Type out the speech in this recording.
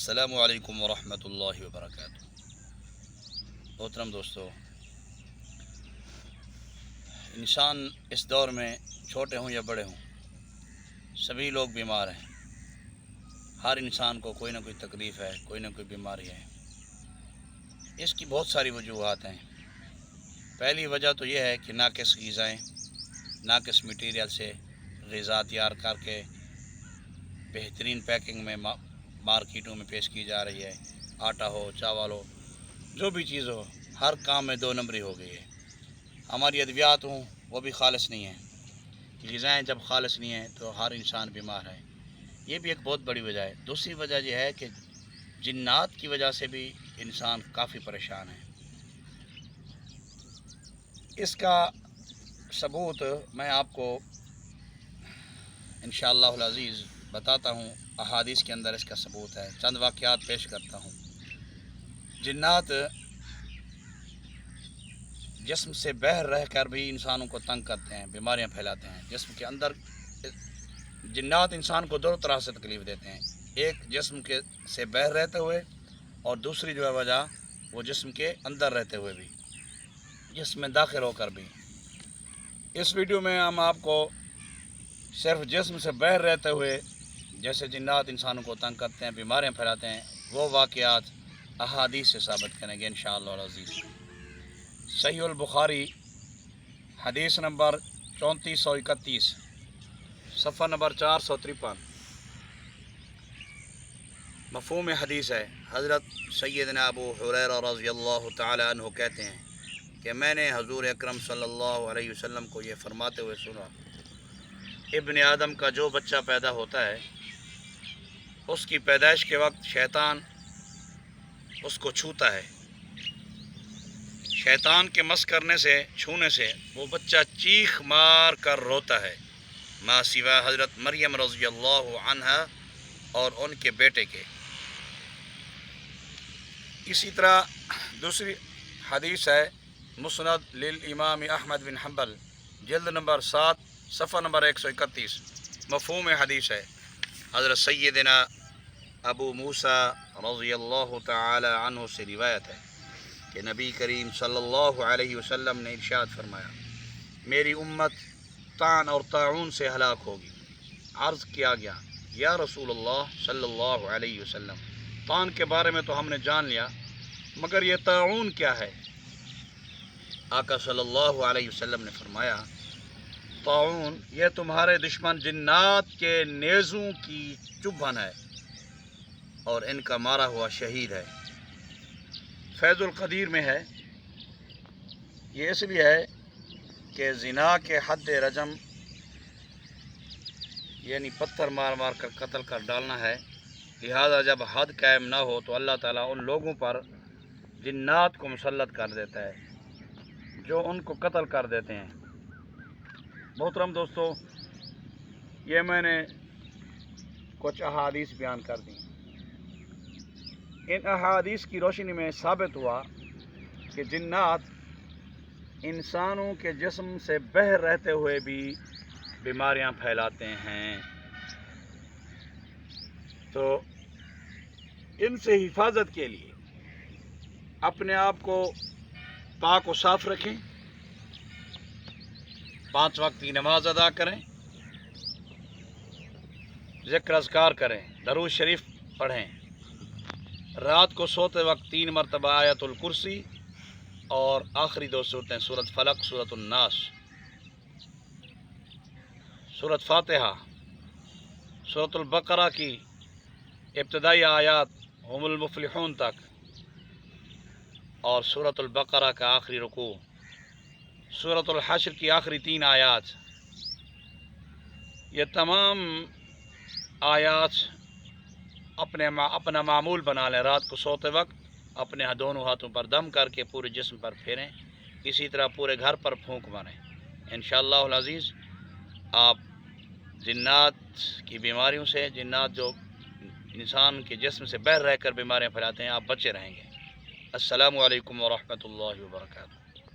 السلام علیکم ورحمۃ اللہ وبرکاتہ۔ محترم دوستو، انسان اس دور میں چھوٹے ہوں یا بڑے ہوں سبھی لوگ بیمار ہیں۔ ہر انسان کو کوئی نہ کوئی تکلیف ہے، کوئی نہ کوئی بیماری ہے۔ اس کی بہت ساری وجوہات ہیں۔ پہلی وجہ تو یہ ہے کہ ناقص غذائیں، ناقص مٹیریل سے غذا تیار کر کے بہترین پیکنگ میں مارکیٹوں میں پیش کی جا رہی ہے۔ آٹا ہو، چاول ہو، جو بھی چیز ہو، ہر کام میں 2 نمبری ہو گئی ہے۔ ہماری ادویات ہوں وہ بھی خالص نہیں ہیں۔ غذائیں جب خالص نہیں ہیں تو ہر انسان بیمار ہے۔ یہ بھی ایک بہت بڑی وجہ ہے۔ دوسری وجہ یہ ہے کہ جنات کی وجہ سے بھی انسان کافی پریشان ہے۔ اس کا ثبوت میں آپ کو انشاءاللہ العزیز بتاتا ہوں۔ احادیث کے اندر اس کا ثبوت ہے۔ چند واقعات پیش کرتا ہوں۔ جنات جسم سے باہر رہ کر بھی انسانوں کو تنگ کرتے ہیں، بیماریاں پھیلاتے ہیں۔ جسم کے اندر جنات انسان کو 2 طرح سے تکلیف دیتے ہیں، ایک جسم کے سے باہر رہتے ہوئے، اور دوسری جو ہے وجہ وہ جسم کے اندر رہتے ہوئے بھی، جسم میں داخل ہو کر بھی۔ اس ویڈیو میں ہم آپ کو صرف جسم سے باہر رہتے ہوئے جیسے جنات انسانوں کو تنگ کرتے ہیں، بیماریاں پھیلاتے ہیں، وہ واقعات احادیث سے ثابت کریں گے انشاءاللہ العزیز۔ صحیح البخاری حدیث نمبر 3431، صفحہ نمبر 453، مفہوم حدیث ہے۔ حضرت سیدنا ابو ہریرہ رضی اللہ تعالی عنہ کہتے ہیں کہ میں نے حضور اکرم صلی اللہ علیہ وسلم کو یہ فرماتے ہوئے سنا، ابن آدم کا جو بچہ پیدا ہوتا ہے اس کی پیدائش کے وقت شیطان اس کو چھوتا ہے۔ شیطان کے مس کرنے سے، چھونے سے وہ بچہ چیخ مار کر روتا ہے، ما سوا حضرت مریم رضی اللہ عنہا اور ان کے بیٹے کے۔ اسی طرح دوسری حدیث ہے مسند للامام احمد بن حنبل، جلد نمبر 7، صفحہ نمبر 131، مفہوم حدیث ہے۔ حضرت سیدنا ابو موسیٰ رضی اللہ تعالی عنہ سے روایت ہے کہ نبی کریم صلی اللہ علیہ وسلم نے ارشاد فرمایا، میری امت طعن اور طاعون سے ہلاک ہوگی۔ عرض کیا گیا، یا رسول اللہ صلی اللہ علیہ وسلم، طعن کے بارے میں تو ہم نے جان لیا، مگر یہ طاعون کیا ہے؟ آقا صلی اللہ علیہ وسلم نے فرمایا، طاعون یہ تمہارے دشمن جنات کے نیزوں کی چبھن ہے اور ان کا مارا ہوا شہید ہے۔ فیض القدیر میں ہے۔ یہ اس لیے ہے کہ زنا کے حد رجم یعنی پتھر مار مار کر قتل کر ڈالنا ہے، لہذا جب حد قائم نہ ہو تو اللہ تعالیٰ ان لوگوں پر جنات کو مسلط کر دیتا ہے جو ان کو قتل کر دیتے ہیں۔ محترم دوستو، یہ میں نے کچھ احادیث بیان کر دیں۔ ان احادیث کی روشنی میں ثابت ہوا کہ جنات انسانوں کے جسم سے باہر رہتے ہوئے بھی بیماریاں پھیلاتے ہیں، تو ان سے حفاظت کے لیے اپنے آپ کو پاک و صاف رکھیں، 5 وقت کی نماز ادا کریں، ذکر اذکار کریں، درود شریف پڑھیں، رات کو سوتے وقت 3 مرتبہ آیت الکرسی اور آخری 2 صورتیں، سورۃ فلق، سورۃ الناس، سورۃ فاتحہ، سورۃ البقرہ کی ابتدائی آیات ہم المفلحون تک، اور سورۃ البقرہ کا آخری رکوع، سورۃ الحشر کی آخری 3 آیات، یہ تمام آیات اپنا معمول بنا لیں۔ رات کو سوتے وقت اپنے دونوں ہاتھوں پر دم کر کے پورے جسم پر پھیریں، اسی طرح پورے گھر پر پھونک ماریں۔ انشاءاللہ العزیز آپ جنات کی بیماریوں سے، جنات جو انسان کے جسم سے باہر رہ کر بیماریاں پھیلاتے ہیں، آپ بچے رہیں گے۔ السلام علیکم ورحمۃ اللہ وبرکاتہ۔